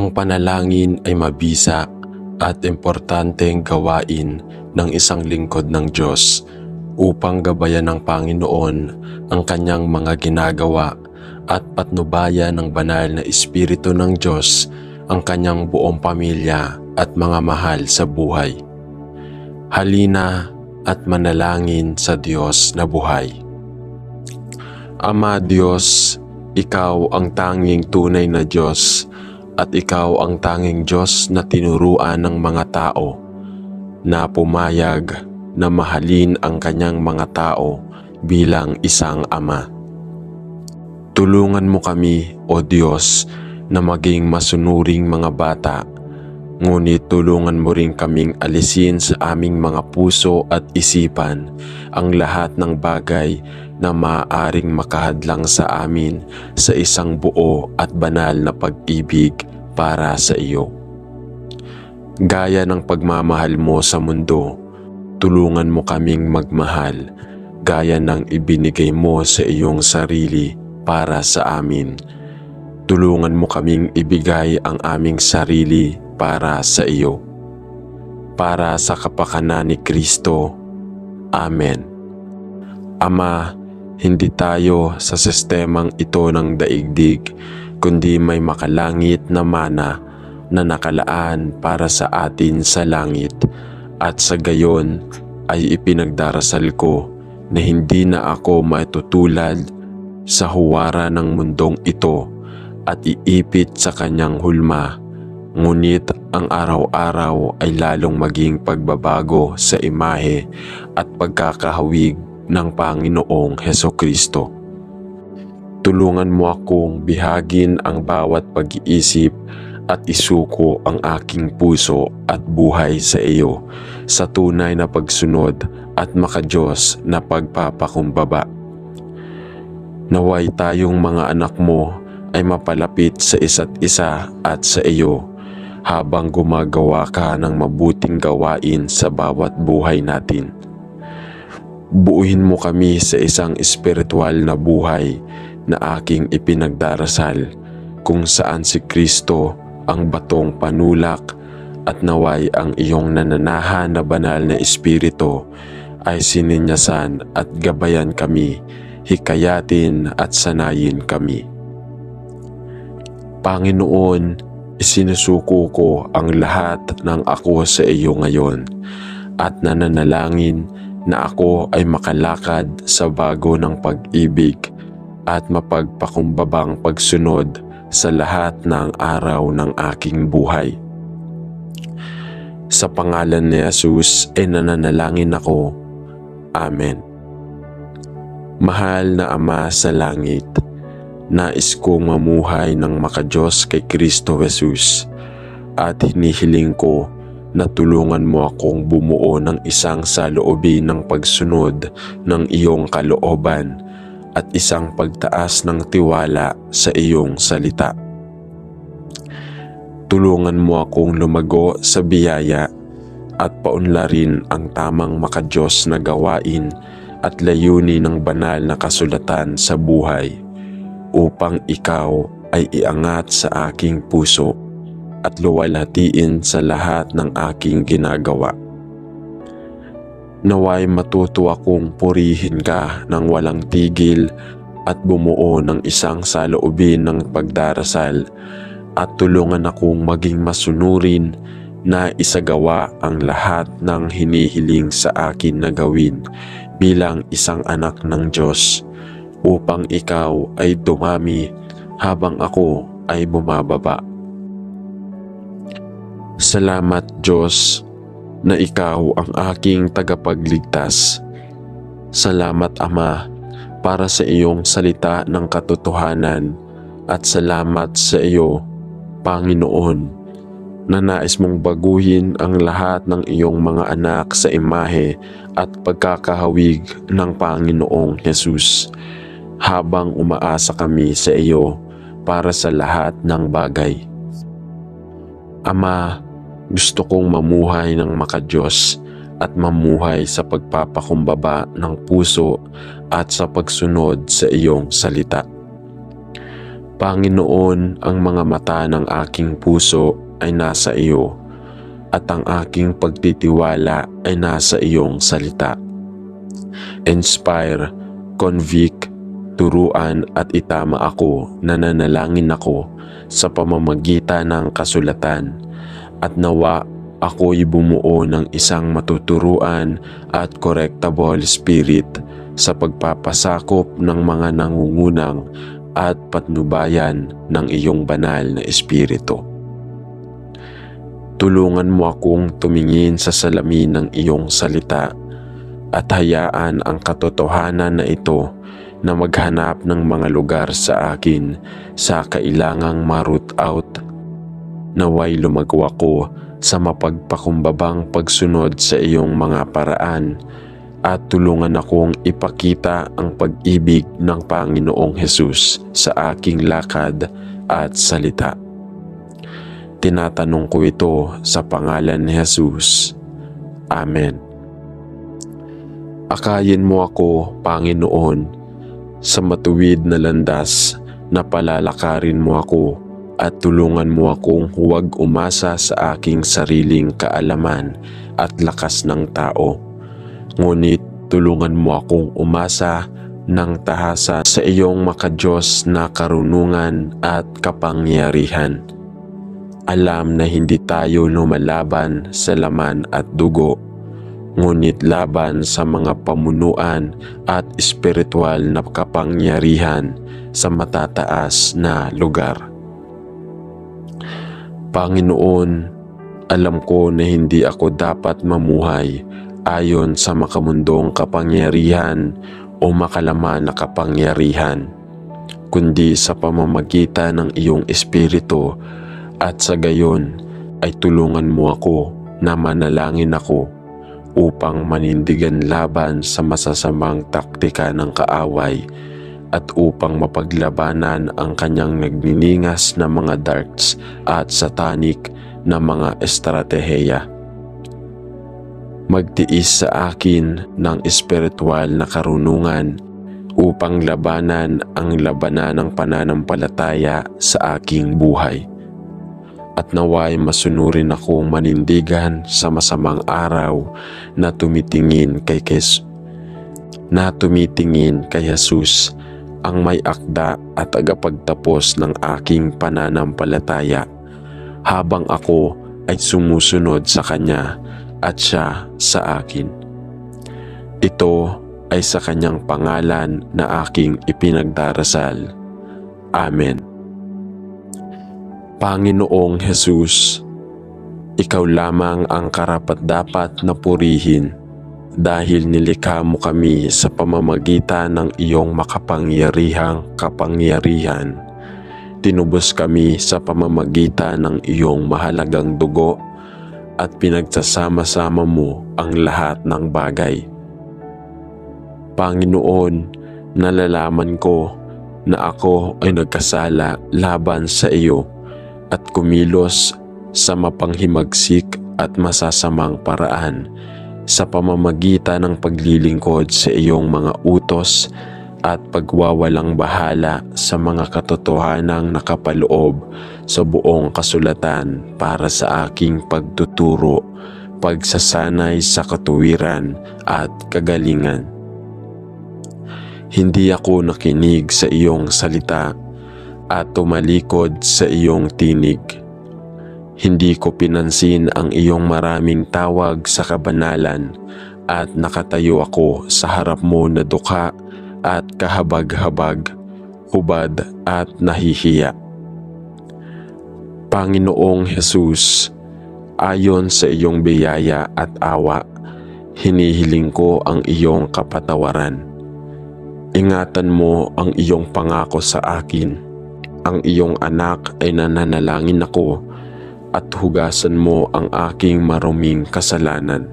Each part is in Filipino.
Ang panalangin ay mabisa at importanteng gawain ng isang lingkod ng Diyos upang gabayan ng Panginoon ang kanyang mga ginagawa at patnubayan ng banal na Espiritu ng Diyos ang kanyang buong pamilya at mga mahal sa buhay. Halina at manalangin sa Diyos na buhay. Ama Diyos, Ikaw ang tanging tunay na Diyos at Ikaw ang tanging Diyos na tinuruan ng mga tao na pumayag na mahalin ang kanyang mga tao bilang isang ama. Tulungan mo kami, O Diyos, na maging masunuring mga bata, ngunit tulungan mo rin kaming alisin sa aming mga puso at isipan ang lahat ng bagay na maaaring makahadlang sa amin sa isang buo at banal na pag-ibig para sa iyo. Gaya ng pagmamahal mo sa mundo, tulungan mo kaming magmahal gaya ng ibinigay mo sa iyong sarili para sa amin. Tulungan mo kaming ibigay ang aming sarili para sa iyo. Para sa kapakanan ni Kristo. Amen. Ama, hindi tayo sa sistemang ito ng daigdig, kundi may makalangit na mana na nakalaan para sa atin sa langit, at sa gayon ay ipinagdarasal ko na hindi na ako maitutulad sa huwara ng mundong ito at iipit sa kanyang hulma, ngunit ang araw-araw ay lalong maging pagbabago sa imahe at pagkakahawig ng Panginoong Hesukristo. Tulungan mo akong bihagin ang bawat pag-iisip at isuko ang aking puso at buhay sa iyo sa tunay na pagsunod at makadiyos na pagpapakumbaba. Naway tayong mga anak mo ay mapalapit sa isa't isa at sa iyo habang gumagawa ka ng mabuting gawain sa bawat buhay natin. Buuin mo kami sa isang espiritual na buhay na aking ipinagdarasal, kung saan si Kristo ang batong panulak, at naway ang iyong nananahan na banal na Espiritu ay sininyasan at gabayan kami, hikayatin at sanayin kami. Panginoon, isinusuko ko ang lahat ng ako sa iyo ngayon at nananalangin na ako ay makalakad sa bago ng pag-ibig at mapagpakumbabang pagsunod sa lahat ng araw ng aking buhay. Sa pangalan ni Jesus ay nananalangin ako. Amen. Mahal na Ama sa langit, nais kong mamuhay ng makadiyos kay Kristo Jesus at hinihiling ko na tulungan mo akong bumuo ng isang saloobin ng pagsunod ng iyong kalooban at isang pagtaas ng tiwala sa iyong salita. Tulungan mo akong lumago sa biyaya at paunlarin ang tamang makadiyos na gawain at layunin ng banal na kasulatan sa buhay, upang ikaw ay iangat sa aking puso at luwalhatiin sa lahat ng aking ginagawa. Naway matuto akong purihin ka ng walang tigil at bumuo ng isang saloobin ng pagdarasal, at tulungan akong maging masunurin na isagawa ang lahat ng hinihiling sa akin na gawin bilang isang anak ng Diyos, upang ikaw ay dumami habang ako ay bumababa. Salamat Diyos na ikaw ang aking tagapagligtas. Salamat Ama para sa iyong salita ng katotohanan, at salamat sa iyo Panginoon na nais mong baguhin ang lahat ng iyong mga anak sa imahe at pagkakahawig ng Panginoong Jesus, habang umaasa kami sa iyo para sa lahat ng bagay. Ama, gusto kong mamuhay ng makadiyos at mamuhay sa pagpapakumbaba ng puso at sa pagsunod sa iyong salita. Panginoon, ang mga mata ng aking puso ay nasa iyo, at ang aking pagtitiwala ay nasa iyong salita. Inspire, convict, turuan at itama ako na nanalangin ako sa pamamagitan ng kasulatan, at nawa ako'y bumuo ng isang matuturuan at correctable spirit sa pagpapasakop ng mga nangungunang at patnubayan ng iyong banal na espiritu. Tulungan mo akong tumingin sa salamin ng iyong salita at hayaan ang katotohanan na ito na maghanap ng mga lugar sa akin sa kailangang ma-root out. Naway lumago ako sa mapagpakumbabang pagsunod sa iyong mga paraan at tulungan akong ipakita ang pag-ibig ng Panginoong Hesus sa aking lakad at salita. Tinatanong ko ito sa pangalan ni Hesus. Amen. Akayin mo ako, Panginoon, sa matuwid na landas na palalakarin mo ako at tulungan mo akong huwag umasa sa aking sariling kaalaman at lakas ng tao. Ngunit tulungan mo akong umasa ng tahasa sa iyong makadiyos na karunungan at kapangyarihan. Alam na hindi tayo lumalaban sa laman at dugo, ngunit laban sa mga pamunuan at espiritual na kapangyarihan sa matataas na lugar. Panginoon, alam ko na hindi ako dapat mamuhay ayon sa makamundong kapangyarihan o makalaman na kapangyarihan, kundi sa pamamagitan ng iyong espiritu, at sa gayon ay tulungan mo ako na manalangin ako upang manindigan laban sa masasamang taktika ng kaaway at upang mapaglabanan ang kanyang nagniningas na mga darts at satanic na mga estratehiya. Magtiis sa akin ng espiritual na karunungan upang labanan ang labanan ng pananampalataya sa aking buhay. At naway masunurin akong manindigan sa masamang araw na tumitingin kay Jesus, ang may akda at tagapagtapos ng aking pananampalataya, habang ako ay sumusunod sa Kanya at Siya sa akin. Ito ay sa Kanyang pangalan na aking ipinagdarasal. Amen. Panginoong Hesus, Ikaw lamang ang karapat-dapat na purihin dahil nilikha mo kami sa pamamagitan ng iyong makapangyarihang kapangyarihan. Tinubos kami sa pamamagitan ng iyong mahalagang dugo at pinagsasama-sama mo ang lahat ng bagay. Panginoon, nalalaman ko na ako ay nagkasala laban sa iyo at kumilos sa mapanghimagsik at masasamang paraan sa pamamagitan ng paglilingkod sa iyong mga utos at pagwawalang bahala sa mga katotohanang nakapaloob sa buong kasulatan para sa aking pagtuturo, pagsasanay sa katuwiran at kagalingan. Hindi ako nakinig sa iyong salita at tumalikod sa iyong tinig. Hindi ko pinansin ang iyong maraming tawag sa kabanalan at nakatayo ako sa harap mo na dukha at kahabag-habag, hubad at nahihiya. Panginoong Hesus, ayon sa iyong biyaya at awa, hinihiling ko ang iyong kapatawaran. Ingatan mo ang iyong pangako sa akin. Ang iyong anak ay nananalangin ako at hugasan mo ang aking maruming kasalanan.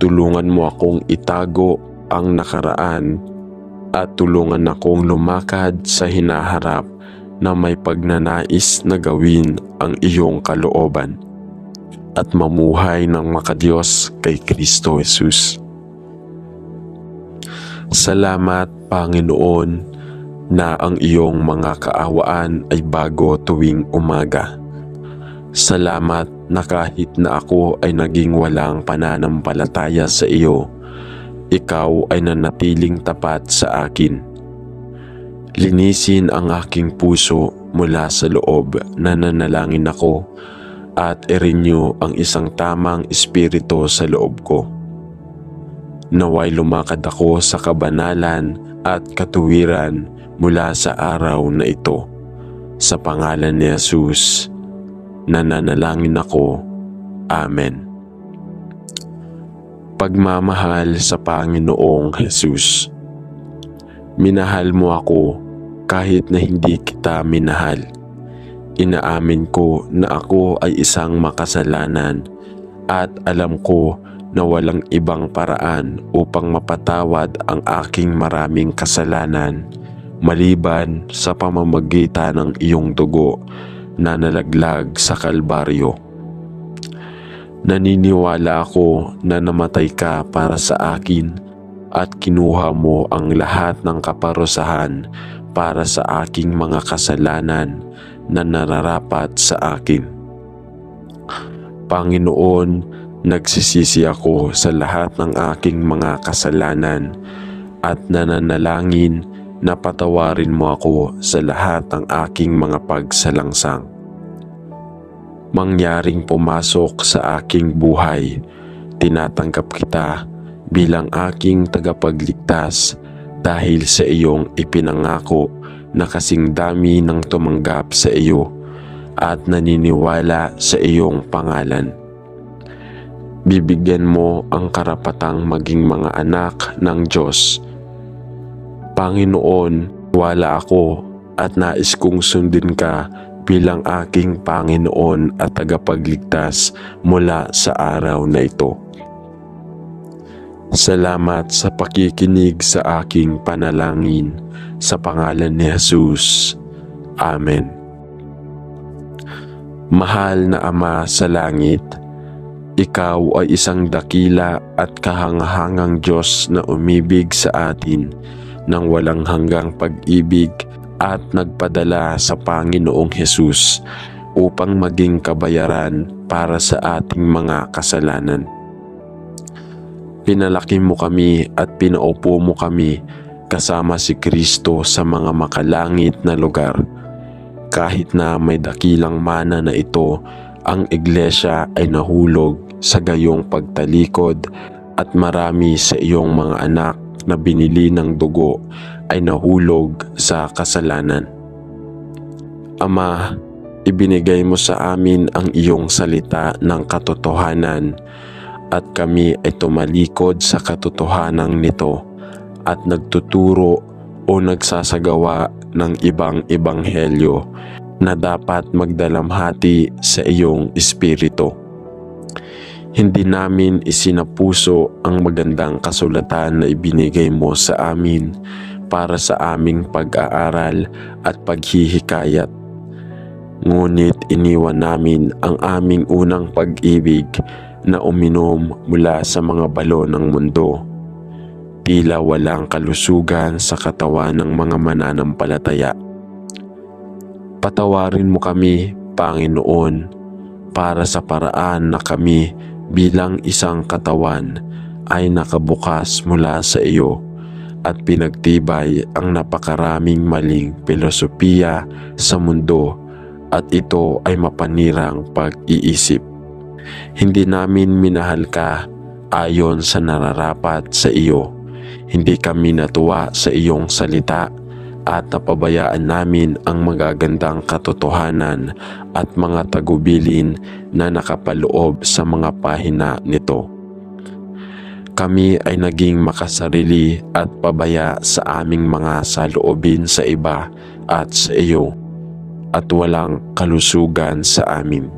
Tulungan mo akong itago ang nakaraan at tulungan akong lumakad sa hinaharap na may pagnanais na gawin ang iyong kalooban at mamuhay ng makadiyos kay Kristo Jesus. Salamat, Panginoon, na ang iyong mga kaawaan ay bago tuwing umaga. Salamat na kahit na ako ay naging walang pananampalataya sa iyo, ikaw ay nanatiling tapat sa akin. Linisin ang aking puso mula sa loob na nanalangin ako at i-renew ang isang tamang espiritu sa loob ko. Naway lumakad ako sa kabanalan at katuwiran mula sa araw na ito. Sa pangalan ni Jesus, nananalangin ako. Amen. Pagmamahal sa Panginoong Jesus. Minahal mo ako kahit na hindi kita minahal. Inaamin ko na ako ay isang makasalanan at alam ko na walang ibang paraan upang mapatawad ang aking maraming kasalanan maliban sa pamamagitan ng iyong dugo na nalaglag sa Kalbaryo. Naniniwala ako na namatay ka para sa akin at kinuha mo ang lahat ng kaparusahan para sa aking mga kasalanan na nararapat sa akin. Panginoon, nagsisisi ako sa lahat ng aking mga kasalanan at nananalangin na patawarin mo ako sa lahat ng aking mga pagsalangsang. Mangyaring pumasok sa aking buhay, tinatanggap kita bilang aking tagapagligtas dahil sa iyong ipinangako na kasing dami ng tumanggap sa iyo at naniniwala sa iyong pangalan. Bibigyan mo ang karapatang maging mga anak ng Diyos. Panginoon, wala ako at nais kong sundin ka bilang aking Panginoon at tagapagligtas mula sa araw na ito. Salamat sa pakikinig sa aking panalangin sa pangalan ni Jesus. Amen. Mahal na Ama sa langit, ikaw ay isang dakila at kahanghangang Diyos na umibig sa atin ng walang hanggang pag-ibig at nagpadala sa Panginoong Jesus upang maging kabayaran para sa ating mga kasalanan. Pinalaki mo kami at pinaupo mo kami kasama si Kristo sa mga makalangit na lugar. Kahit na may dakilang mana na ito, ang iglesia ay nahulog sa gayong pagtalikod at marami sa iyong mga anak na binili ng dugo ay nahulog sa kasalanan. Ama, ibinigay mo sa amin ang iyong salita ng katotohanan at kami ay tumalikod sa katotohanan nito at nagtuturo o nagsasagawa ng ibang ebanghelyo na dapat magdalamhati sa iyong espiritu. Hindi namin isinapuso ang magandang kasulatan na ibinigay mo sa amin para sa aming pag-aaral at paghihikayat. Ngunit iniwan namin ang aming unang pag-ibig na uminom mula sa mga balon ng mundo. Tila walang kalusugan sa katawan ng mga mananampalataya. Patawarin mo kami, Panginoon, para sa paraan na kami bilang isang katawan ay nakabukas mula sa iyo at pinagtibay ang napakaraming maling filosofiya sa mundo at ito ay mapanirang pag-iisip. Hindi namin minahal ka ayon sa nararapat sa iyo. Hindi kami natuwa sa iyong salita at napabayaan namin ang magagandang katotohanan at mga tagubilin na nakapaloob sa mga pahina nito. Kami ay naging makasarili at pabaya sa aming mga saloobin sa iba at sa iyo at walang kalusugan sa amin.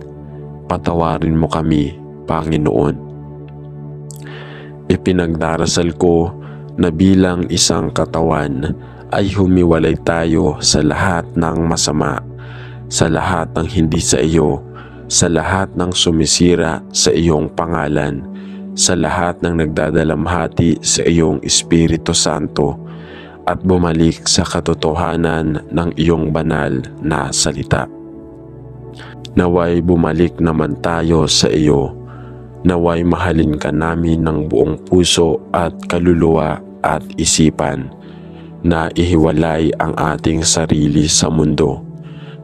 Patawarin mo kami, Panginoon. Ipinagdarasal ko na bilang isang katawan ay humiwalay tayo sa lahat ng masama, sa lahat ng hindi sa iyo, sa lahat ng sumisira sa iyong pangalan, sa lahat ng nagdadalamhati sa iyong Espiritu Santo, at bumalik sa katotohanan ng iyong banal na salita. Naway bumalik naman tayo sa iyo. Naway mahalin ka namin ng buong puso at kaluluwa at isipan, na ihiwalay ang ating sarili sa mundo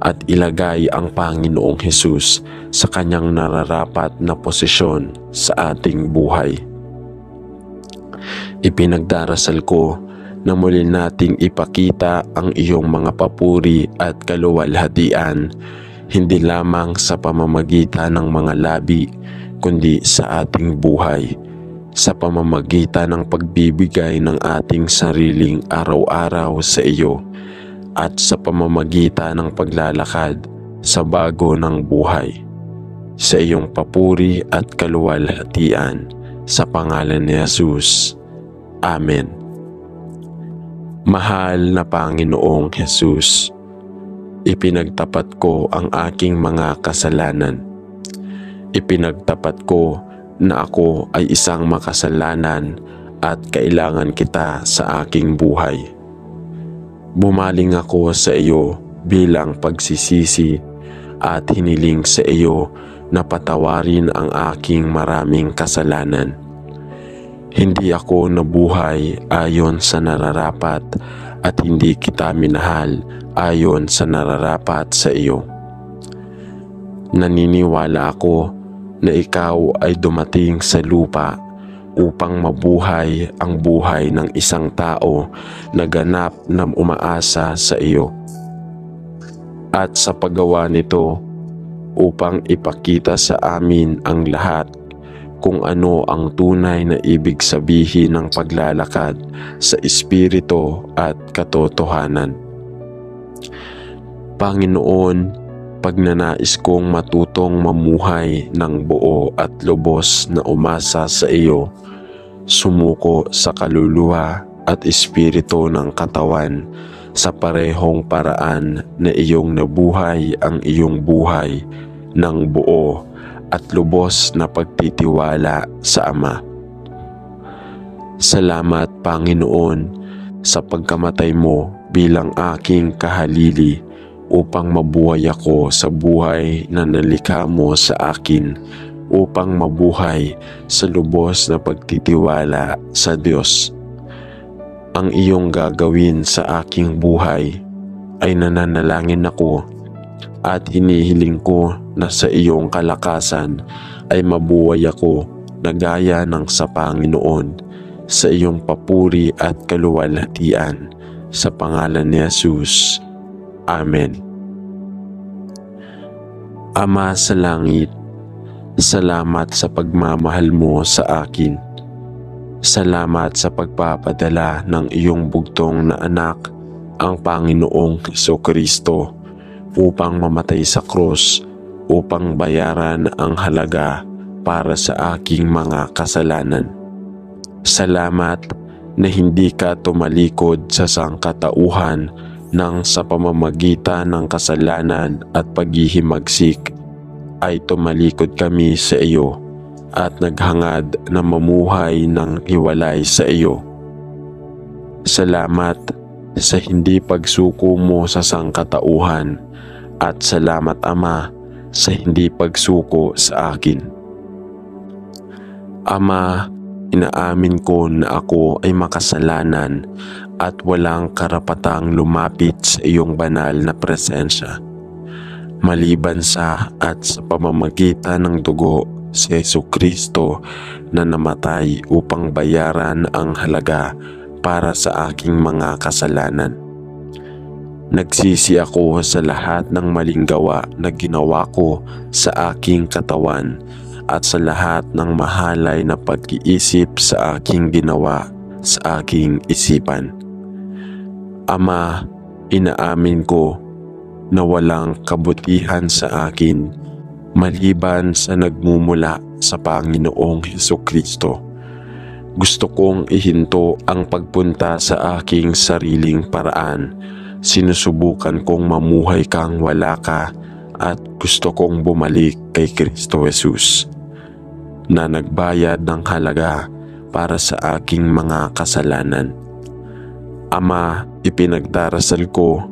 at ilagay ang Panginoong Hesus sa kanyang nararapat na posisyon sa ating buhay. Ipinagdarasal ko na muli nating ipakita ang iyong mga papuri at kaluwalhatian, hindi lamang sa pamamagitan ng mga labi, kundi sa ating buhay, sa pamamagitan ng pagbibigay ng ating sariling araw-araw sa iyo, at sa pamamagitan ng paglalakad sa bago ng buhay. Sa iyong papuri at kaluwalhatian, sa pangalan ni Jesus. Amen. Mahal na Panginoong Jesus, ipinagtapat ko ang aking mga kasalanan. Ipinagtapat ko na ako ay isang makasalanan at kailangan kita sa aking buhay. Bumaling ako sa iyo bilang pagsisisi at hiniling sa iyo na patawarin ang aking maraming kasalanan. Hindi ako nabuhay ayon sa nararapat at hindi kita minahal ayon sa nararapat sa iyo. Naniniwala ako na ikaw ay dumating sa lupa upang mabuhay ang buhay ng isang tao na ganap na umaasa sa iyo. At sa paggawa nito, upang ipakita sa amin ang lahat kung ano ang tunay na ibig sabihin ng paglalakad sa Espiritu at katotohanan. Panginoon, pagnanais kong matutong mamuhay ng buo at lubos na umasa sa iyo, sumuko sa kaluluwa at espiritu ng katawan sa parehong paraan na iyong nabuhay ang iyong buhay ng buo at lubos na pagtitiwala sa Ama. Salamat, Panginoon, sa pagkamatay mo bilang aking kahalili upang mabuhay ako sa buhay na nalikha mo sa akin, upang mabuhay sa lubos na pagtitiwala sa Diyos. Ang iyong gagawin sa aking buhay ay nananalangin ako at hinihiling ko na sa iyong kalakasan ay mabuhay ako na gaya ng sa Panginoon, sa iyong papuri at kaluwalhatian, sa pangalan ni Jesus. Amen. Ama sa langit, salamat sa pagmamahal mo sa akin. Salamat sa pagpapadala ng iyong bugtong na anak, ang Panginoong Jesucristo, upang mamatay sa krus, upang bayaran ang halaga para sa aking mga kasalanan. Salamat na hindi ka tumalikod sa sangkatauhan nang sa pamamagitan ng kasalanan at paghihimagsik ay tumalikod kami sa iyo at naghangad na mamuhay ng hiwalay sa iyo. Salamat sa hindi pagsuko mo sa sangkatauhan at salamat, Ama, sa hindi pagsuko sa akin. Ama, inaamin ko na ako ay makasalanan at walang karapatang lumapit sa iyong banal na presensya, maliban sa at sa pamamagitan ng dugo si Jesucristo na namatay upang bayaran ang halaga para sa aking mga kasalanan. Nagsisi ako sa lahat ng maling gawa na ginawa ko sa aking katawan at sa lahat ng mahalay na pag-iisip sa aking ginawa sa aking isipan. Ama, inaamin ko na walang kabutihan sa akin maliban sa nagmumula sa Panginoong Jesucristo. Gusto kong ihinto ang pagpunta sa aking sariling paraan. Sinusubukan kong mamuhay kang wala ka at gusto kong bumalik kay Kristo Jesus na nagbayad ng halaga para sa aking mga kasalanan. Ama, ipinagdarasal ko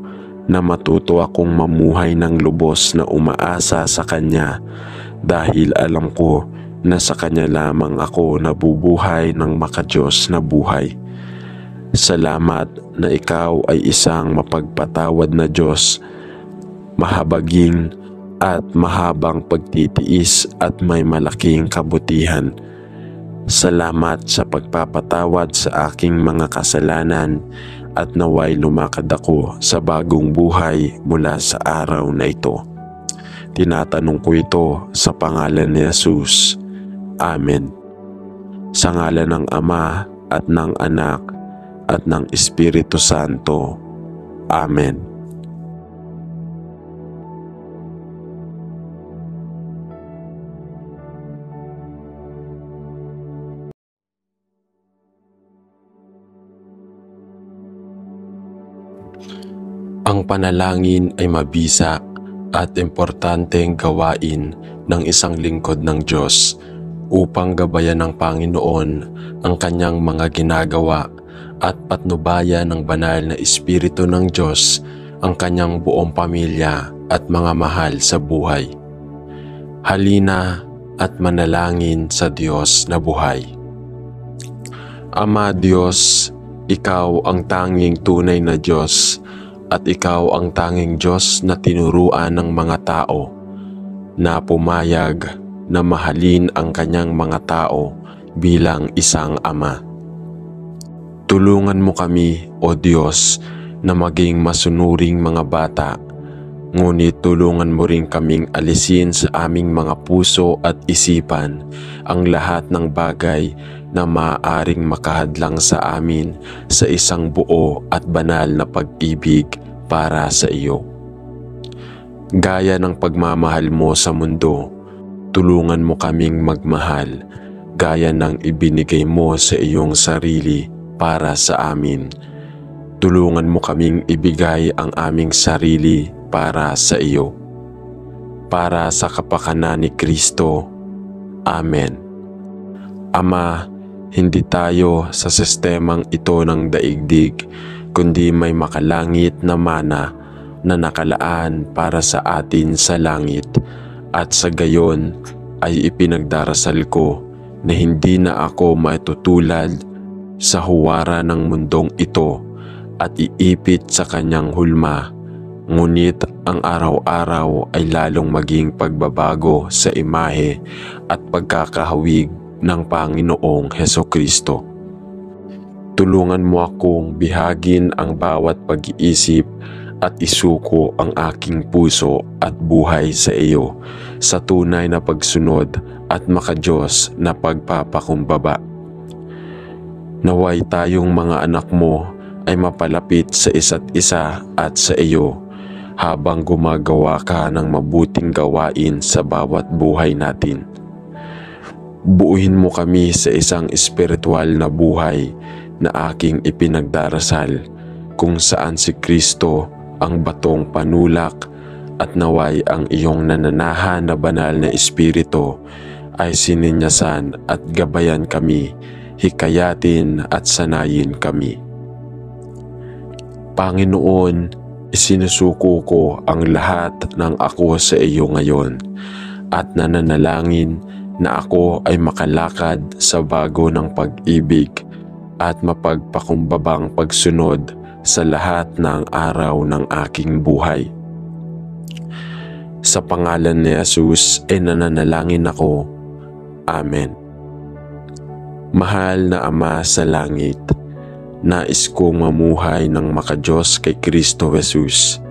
na matuto akong mamuhay ng lubos na umaasa sa Kanya dahil alam ko na sa Kanya lamang ako nabubuhay ng makadiyos na buhay. Salamat na Ikaw ay isang mapagpatawad na Diyos, mahabagin at mahabang pagtitiis at may malaking kabutihan. Salamat sa pagpapatawad sa aking mga kasalanan at naway lumakad ako sa bagong buhay mula sa araw na ito. Tinatanong ko ito sa pangalan ni Jesus. Amen. Sa ngalan ng Ama at ng Anak at ng Espiritu Santo. Amen. Ang panalangin ay mabisa at importanteng gawain ng isang lingkod ng Diyos upang gabayan ng Panginoon ang kanyang mga ginagawa at patnubayan ng banal na Espiritu ng Diyos ang kanyang buong pamilya at mga mahal sa buhay. Halina at manalangin sa Diyos na buhay. Ama Diyos, Ikaw ang tanging tunay na Diyos at Ikaw ang tanging Diyos na tinuruan ng mga tao na pumayag na mahalin ang kanyang mga tao bilang isang Ama. Tulungan mo kami, O Diyos, na maging masunuring mga bata, ngunit tulungan mo rin kaming alisin sa aming mga puso at isipan ang lahat ng bagay na maaaring makahadlang sa amin sa isang buo at banal na pag-ibig para sa iyo. Gaya ng pagmamahal mo sa mundo, tulungan mo kaming magmahal gaya ng ibinigay mo sa iyong sarili para sa amin. Tulungan mo kaming ibigay ang aming sarili para sa iyo. Para sa kapakanan ni Kristo. Amen. Ama, hindi tayo sa sistemang ito ng daigdig, kundi may makalangit na mana na nakalaan para sa atin sa langit, at sa gayon ay ipinagdarasal ko na hindi na ako maitutulad sa huwara ng mundong ito at iipit sa kanyang hulma, ngunit ang araw-araw ay lalong maging pagbabago sa imahe at pagkakahawig ng Panginoong Hesukristo. Tulungan mo akong bihagin ang bawat pag-iisip at isuko ang aking puso at buhay sa iyo sa tunay na pagsunod at makadiyos na pagpapakumbaba. Naway tayong mga anak mo ay mapalapit sa isa't isa at sa iyo habang gumagawa ka ng mabuting gawain sa bawat buhay natin. Buuin mo kami sa isang espiritual na buhay na aking ipinagdarasal, kung saan si Kristo ang batong panulak, at naway ang iyong nananahan na banal na Espiritu ay sininyasan at gabayan kami, hikayatin at sanayin kami. Panginoon, isinusuko ko ang lahat ng ako sa iyo ngayon at nananalangin na ako ay makalakad sa bago ng pag-ibig at mapagpakumbabang pagsunod sa lahat ng araw ng aking buhay. Sa pangalan ni Jesus ay nananalangin ako. Amen. Mahal na Ama sa langit, nais kong mamuhay ng makadiyos kay Kristo Jesus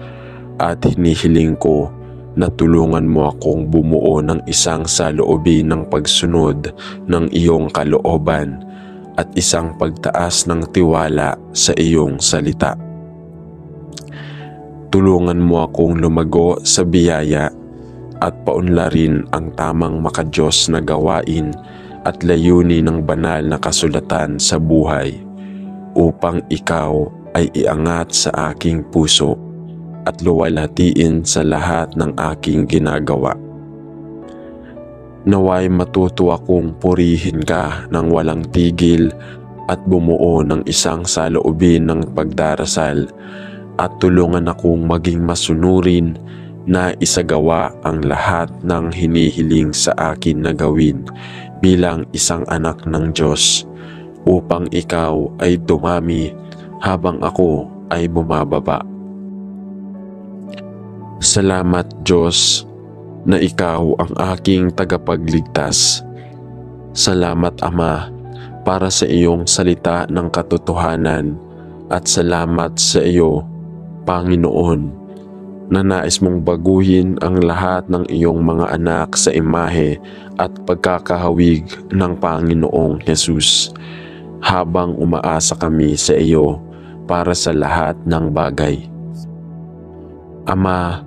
at hinihiling ko na tulungan mo akong bumuo ng isang saloobin ng pagsunod ng iyong kalooban at isang pagtaas ng tiwala sa iyong salita. Tulungan mo akong lumago sa biyaya at paunlarin ang tamang makadiyos na gawain at layunin ng banal na kasulatan sa buhay upang ikaw ay iangat sa aking puso at luwalhatiin sa lahat ng aking ginagawa. Naway matuto akong purihin ka ng walang tigil at bumuo ng isang saloobin ng pagdarasal at tulungan akong maging masunurin na isagawa ang lahat ng hinihiling sa akin na gawin bilang isang anak ng Diyos upang ikaw ay dumami habang ako ay bumababa. Salamat Diyos na ikaw ang aking tagapagligtas. Salamat Ama para sa iyong salita ng katotohanan at salamat sa iyo, Panginoon, na nais mong baguhin ang lahat ng iyong mga anak sa imahe at pagkakahawig ng Panginoong Hesus habang umaasa kami sa iyo para sa lahat ng bagay. Ama,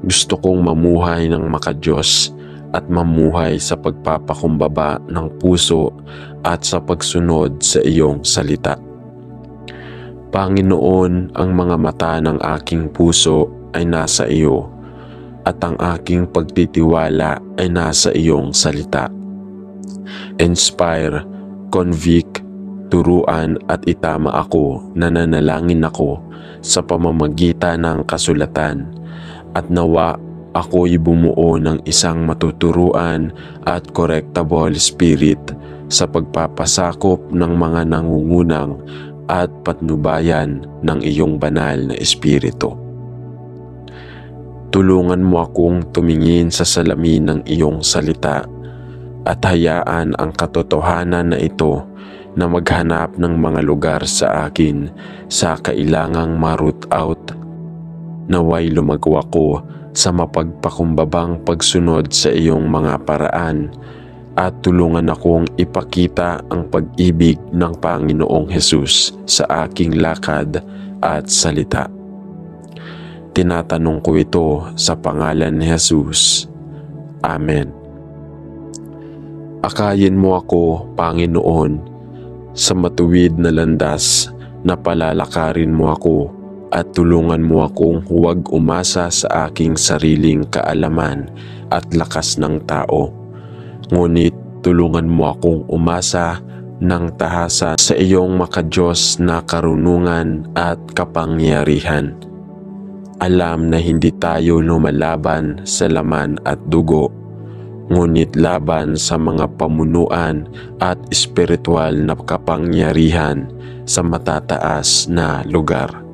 gusto kong mamuhay ng makadiyos at mamuhay sa pagpapakumbaba ng puso at sa pagsunod sa iyong salita. Panginoon, ang mga mata ng aking puso ay nasa iyo at ang aking pagtitiwala ay nasa iyong salita. Inspire, convict, turuan at itama ako na nanalangin ako sa pamamagitan ng kasulatan at nawa ako'y bumuo ng isang matuturuan at correctable spirit sa pagpapasakop ng mga nangungunang at patnubayan ng iyong banal na espiritu. Tulungan mo akong tumingin sa salamin ng iyong salita at hayaan ang katotohanan na ito na maghanap ng mga lugar sa akin sa kailangang ma-root out. Naway lumagawa ko sa mapagpakumbabang pagsunod sa iyong mga paraan at tulungan akong ipakita ang pag-ibig ng Panginoong Hesus sa aking lakad at salita. Tinatanong ko ito sa pangalan ni Hesus. Amen. Akayin mo ako, Panginoon, sa matuwid na landas na palalakarin mo ako at tulungan mo akong huwag umasa sa aking sariling kaalaman at lakas ng tao. Ngunit tulungan mo akong umasa ng tahasa sa iyong makadiyos na karunungan at kapangyarihan. Alam na hindi tayo lumalaban sa laman at dugo, ngunit laban sa mga pamunuan at espiritual na kapangyarihan sa matataas na lugar.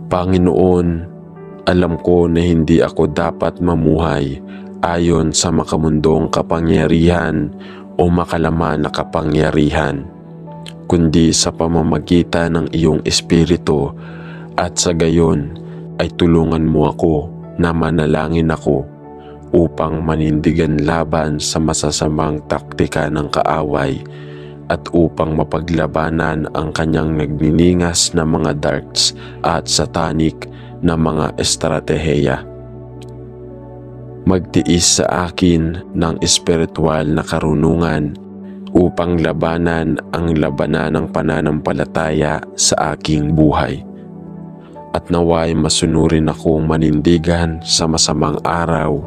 Panginoon, alam ko na hindi ako dapat mamuhay ayon sa makamundong kapangyarihan o makalaman na kapangyarihan, kundi sa pamamagitan ng iyong espiritu at sa gayon ay tulungan mo ako na manalangin ako upang manindigan laban sa masasamang taktika ng kaaway at upang mapaglabanan ang kanyang nagniningas na mga darts at satanic na mga estratehiya. Magtiis sa akin ng espiritual na karunungan upang labanan ang labanan ng pananampalataya sa aking buhay. At naway masunurin akong manindigan sa masamang araw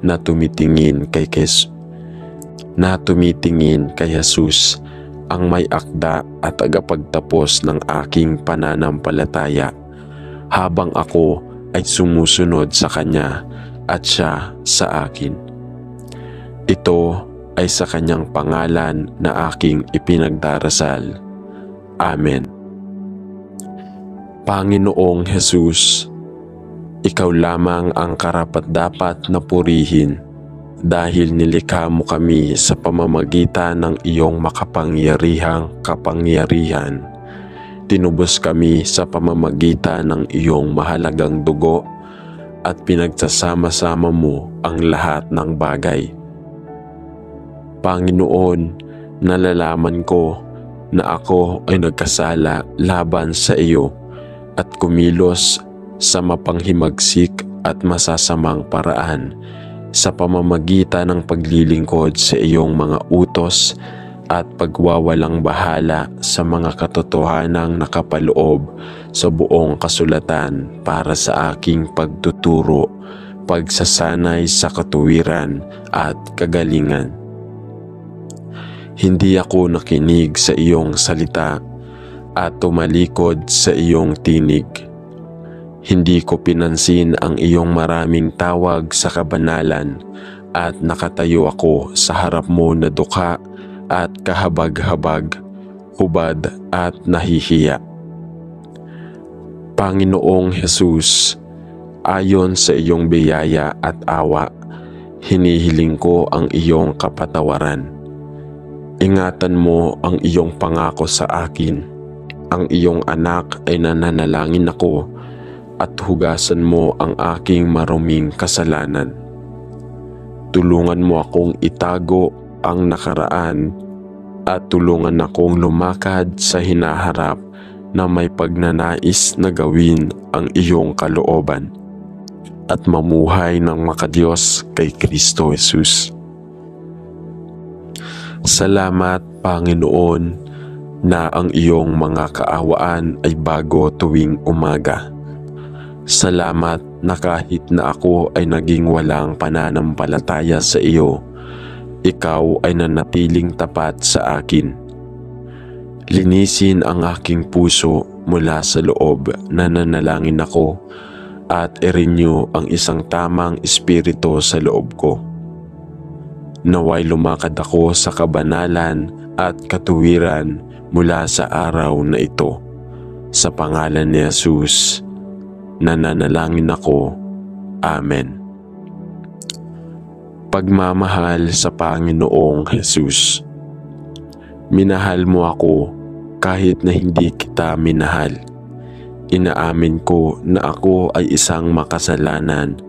na tumitingin kay Jesus, ang may akda at tagapagtapos ng aking pananampalataya, habang ako ay sumusunod sa Kanya at Siya sa akin. Ito ay sa Kanyang pangalan na aking ipinagdarasal. Amen. Panginoong Hesus, Ikaw lamang ang karapat-dapat na purihin dahil nilikha mo kami sa pamamagitan ng iyong makapangyarihang kapangyarihan. Tinubos kami sa pamamagitan ng iyong mahalagang dugo at pinagsasama-sama mo ang lahat ng bagay. Panginoon, nalalaman ko na ako ay nagkasala laban sa iyo at kumilos sa mapanghimagsik at masasamang paraan sa pamamagitan ng paglilingkod sa iyong mga utos at pagwawalang bahala sa mga katotohanang nakapaloob sa buong kasulatan para sa aking pagtuturo, pagsasanay sa katuwiran at kagalingan. Hindi ako nakinig sa iyong salita at tumalikod sa iyong tinig. Hindi ko pinansin ang iyong maraming tawag sa kabanalan at nakatayo ako sa harap mo na dukha at kahabag-habag, hubad at nahihiya. Panginoong Jesus, ayon sa iyong biyaya at awa, hinihiling ko ang iyong kapatawaran. Ingatan mo ang iyong pangako sa akin. Ang iyong anak ay nananalangin ako at hugasan mo ang aking maruming kasalanan. Tulungan mo akong itago ang nakaraan at tulungan akong lumakad sa hinaharap na may pagnanais na gawin ang iyong kalooban at mamuhay ng makadiyos kay Kristo Jesus. Salamat, Panginoon, na ang iyong mga kaawaan ay bago tuwing umaga. Salamat na kahit na ako ay naging walang pananampalataya sa iyo, ikaw ay nanatiling tapat sa akin. Linisin ang aking puso mula sa loob na nanalangin ako at i-renew ang isang tamang espiritu sa loob ko. Naway lumakad ako sa kabanalan at katuwiran mula sa araw na ito. Sa pangalan ni Jesus, nananalangin ako. Amen. Pagmamahal sa Panginoong Jesus. Minahal mo ako kahit na hindi kita minahal. Inaamin ko na ako ay isang makasalanan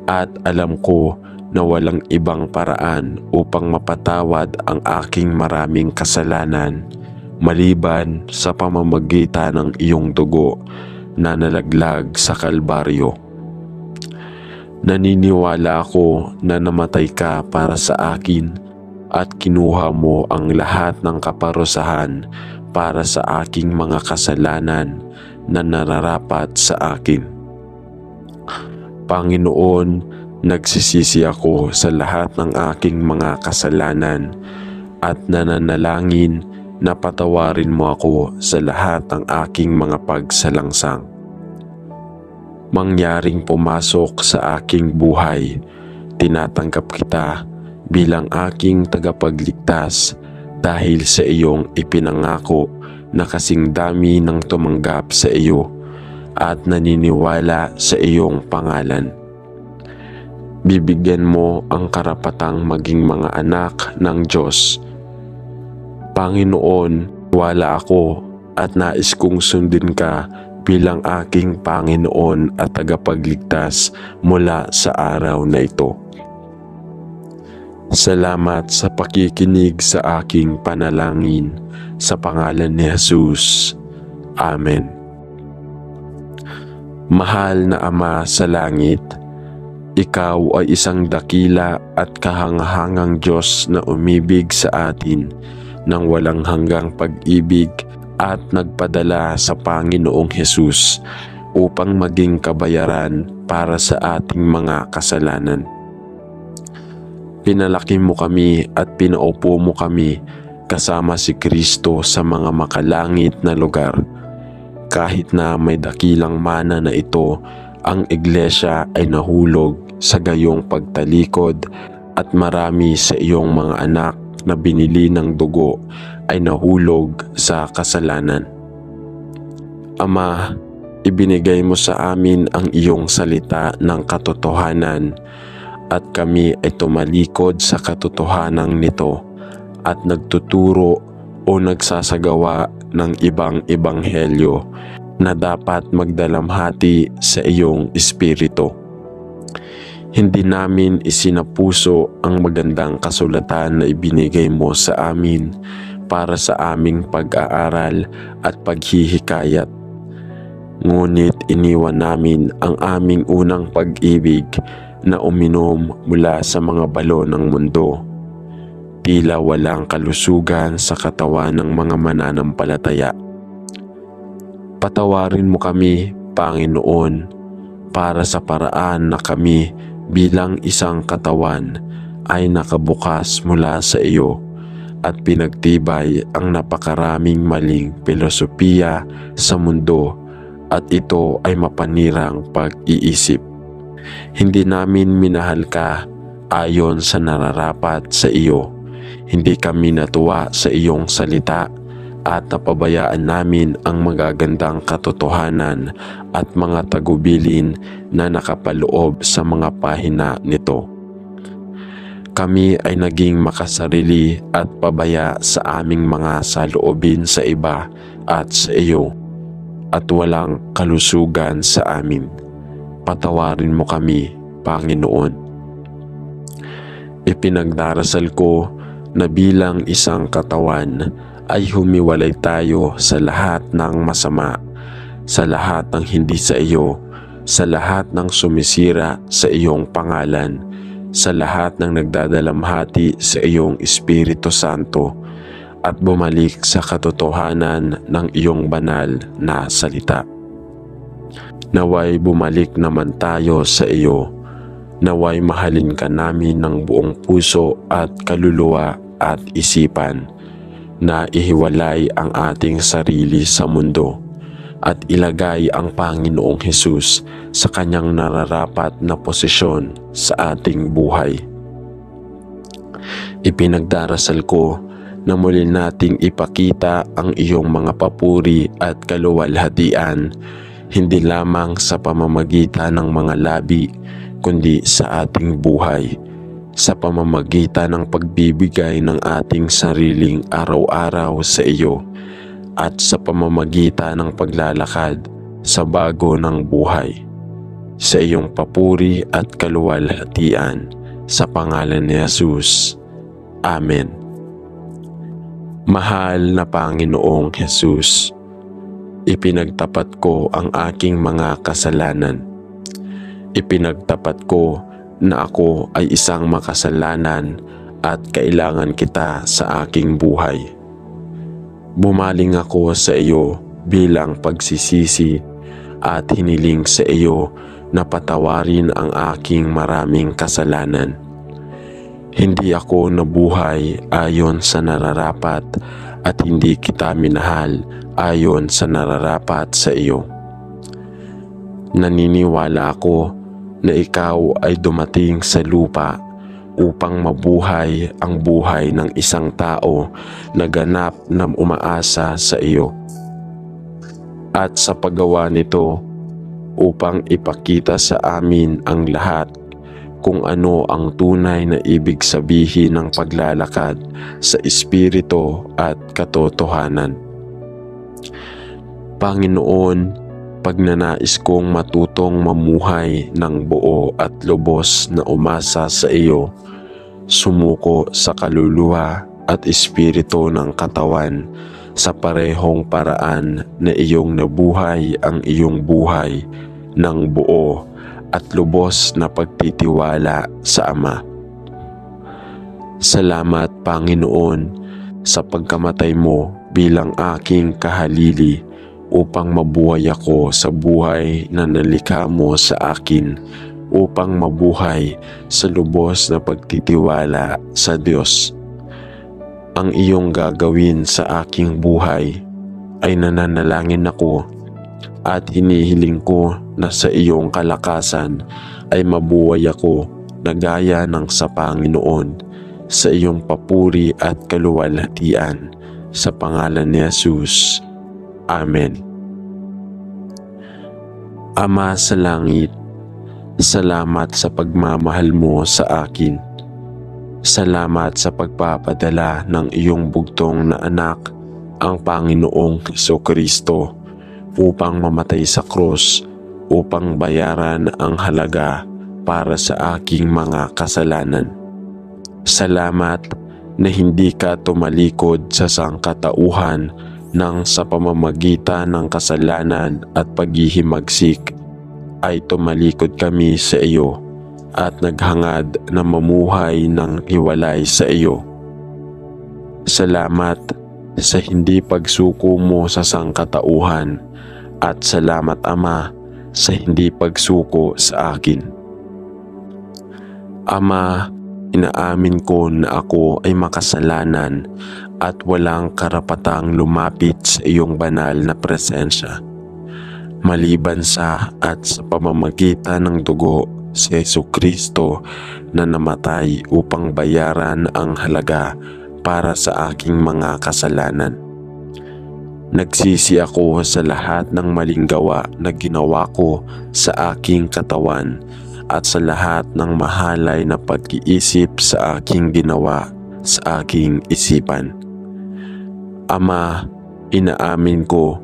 at alam ko na walang ibang paraan upang mapatawad ang aking maraming kasalanan maliban sa pamamagitan ng iyong dugo na nalaglag sa Kalbaryo. Naniniwala ako na namatay ka para sa akin at kinuha mo ang lahat ng kaparusahan para sa aking mga kasalanan na nararapat sa akin. Panginoon, nagsisisi ako sa lahat ng aking mga kasalanan at nananalangin na patawarin mo ako sa lahat ng aking mga pagsalangsang. Mangyaring pumasok sa aking buhay, tinatanggap kita bilang aking tagapagligtas dahil sa iyong ipinangako na kasing dami ng tumanggap sa iyo at naniniwala sa iyong pangalan. Bibigyan mo ang karapatang maging mga anak ng Diyos. Panginoon, wala ako at nais kong sundin ka bilang aking Panginoon at tagapagligtas mula sa araw na ito. Salamat sa pakikinig sa aking panalangin sa pangalan ni Jesus. Amen. Mahal na Ama sa langit, ikaw ay isang dakila at kahangahangang Diyos na umibig sa atin ng walang hanggang pag-ibig at nagpadala sa Panginoong Jesus upang maging kabayaran para sa ating mga kasalanan. Pinalaki mo kami at pinaupo mo kami kasama si Kristo sa mga makalangit na lugar. Kahit na may dakilang mana na ito, ang iglesia ay nahulog sa gayong pagtalikod at marami sa iyong mga anak na binili ng dugo ay nahulog sa kasalanan. Ama, ibinigay mo sa amin ang iyong salita ng katotohanan at kami ay tumalikod sa katotohanan nito at nagtuturo o nagsasagawa ng ibang ebanghelyo na dapat magdalamhati sa iyong espiritu. Hindi namin isinapuso ang magandang kasulatan na ibinigay mo sa amin para sa aming pag-aaral at paghihikayat. Ngunit iniwan namin ang aming unang pag-ibig na uminom mula sa mga balon ng mundo. Tila walang kalusugan sa katawan ng mga mananampalataya. Patawarin mo kami, Panginoon, para sa paraan na kami bilang isang katawan ay nakabukas mula sa iyo at pinagtibay ang napakaraming maling filosofiya sa mundo at ito ay mapanirang pag-iisip. Hindi namin minahal ka ayon sa nararapat sa iyo. Hindi kami natuwa sa iyong salita at napabayaan namin ang magagandang katotohanan at mga tagubilin na nakapaloob sa mga pahina nito. Kami ay naging makasarili at pabaya sa aming mga saloobin sa iba at sa iyo, at walang kalusugan sa amin. Patawarin mo kami, Panginoon. Ipinagdarasal ko na bilang isang katawan ay humiwalay tayo sa lahat ng masama, sa lahat ng hindi sa iyo, sa lahat ng sumisira sa iyong pangalan, sa lahat ng nagdadalamhati sa iyong Espiritu Santo, at bumalik sa katotohanan ng iyong banal na salita. Naway bumalik naman tayo sa iyo. Naway mahalin ka namin ng buong puso at kaluluwa at isipan, na ihiwalay ang ating sarili sa mundo at ilagay ang Panginoong Hesus sa kanyang nararapat na posisyon sa ating buhay. Ipinagdarasal ko na muli nating ipakita ang iyong mga papuri at kaluwalhatian, hindi lamang sa pamamagitan ng mga labi, kundi sa ating buhay, sa pamamagitan ng pagbibigay ng ating sariling araw-araw sa iyo, at sa pamamagitan ng paglalakad sa bago ng buhay. Sa iyong papuri at kaluwalhatian, sa pangalan ni Jesus. Amen. Mahal na Panginoong Jesus, ipinagtapat ko ang aking mga kasalanan. Ipinagtapat ko na ako ay isang makasalanan at kailangan kita sa aking buhay. Bumaling ako sa iyo bilang pagsisisi at hiniling sa iyo na patawarin ang aking maraming kasalanan. Hindi ako nabuhay ayon sa nararapat at hindi kita minahal ayon sa nararapat sa iyo. Naniniwala ako na ikaw ay dumating sa lupa upang mabuhay ang buhay ng isang tao na ganap na umaasa sa iyo. At sa paggawa nito, upang ipakita sa amin ang lahat kung ano ang tunay na ibig sabihin ng paglalakad sa Espiritu at katotohanan. Panginoon, pagnanais kong matutong mamuhay ng buo at lubos na umasa sa iyo, sumuko sa kaluluwa at espiritu ng katawan sa parehong paraan na iyong nabuhay ang iyong buhay ng buo at lubos na pagtitiwala sa Ama. Salamat, Panginoon, sa pagkamatay mo bilang aking kahalili upang mabuhay ako sa buhay na nalikha mo sa akin, upang mabuhay sa lubos na pagtitiwala sa Diyos. Ang iyong gagawin sa aking buhay ay nananalangin ako at hinihiling ko na sa iyong kalakasan ay mabuhay ako na gaya ng sa Panginoon, sa iyong papuri at kaluwalhatian, sa pangalan ni Jesus. Amen. Ama sa langit, salamat sa pagmamahal mo sa akin. Salamat sa pagpapadala ng iyong bugtong na anak, ang Panginoong Jesucristo, upang mamatay sa krus, upang bayaran ang halaga para sa aking mga kasalanan. Salamat na hindi ka tumalikod sa sangkatauhan nang sa pamamagitan ng kasalanan at paghihimagsik ay tumalikod kami sa iyo at naghangad na mamuhay ng hiwalay sa iyo. Salamat sa hindi pagsuko mo sa sangkatauhan at salamat, Ama, sa hindi pagsuko sa akin. Ama, inaamin ko na ako ay makasalanan at walang karapatang lumapit sa iyong banal na presensya. Maliban sa at sa pamamagitan ng dugo si Jesucristo na namatay upang bayaran ang halaga para sa aking mga kasalanan. Nagsisi ako sa lahat ng maling gawa na ginawa ko sa aking katawan at sa lahat ng mahalay na pag-iisip sa aking ginawa sa aking isipan. Ama, inaamin ko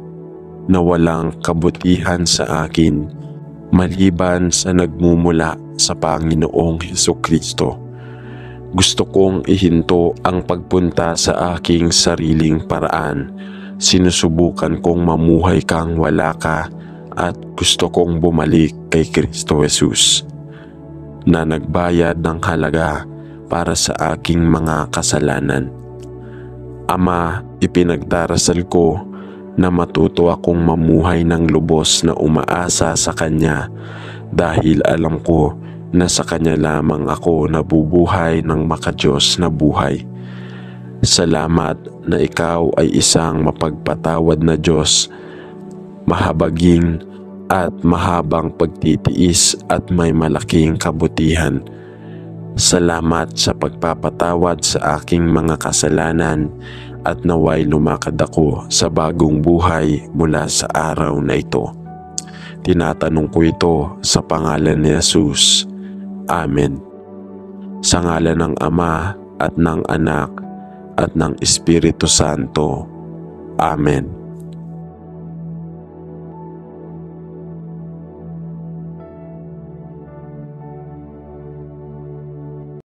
na walang kabutihan sa akin maliban sa nagmumula sa Panginoong Hesukristo. Gusto kong ihinto ang pagpunta sa aking sariling paraan. Sinusubukan kong mamuhay kang wala ka at gusto kong bumalik kay Kristo Jesus na nagbayad ng halaga para sa aking mga kasalanan. Ama, ipinagdarasal ko na matuto akong mamuhay ng lubos na umaasa sa Kanya dahil alam ko na sa Kanya lamang ako nabubuhay ng makadiyos na buhay. Salamat na Ikaw ay isang mapagpatawad na Diyos, mahabagin at mahabang pagtitiis at may malaking kabutihan. Salamat sa pagpapatawad sa aking mga kasalanan at naway lumakad ako sa bagong buhay mula sa araw na ito. Tinatanong ko ito sa pangalan ni Jesus. Amen. Sa ngalan ng Ama at ng Anak at ng Espiritu Santo. Amen.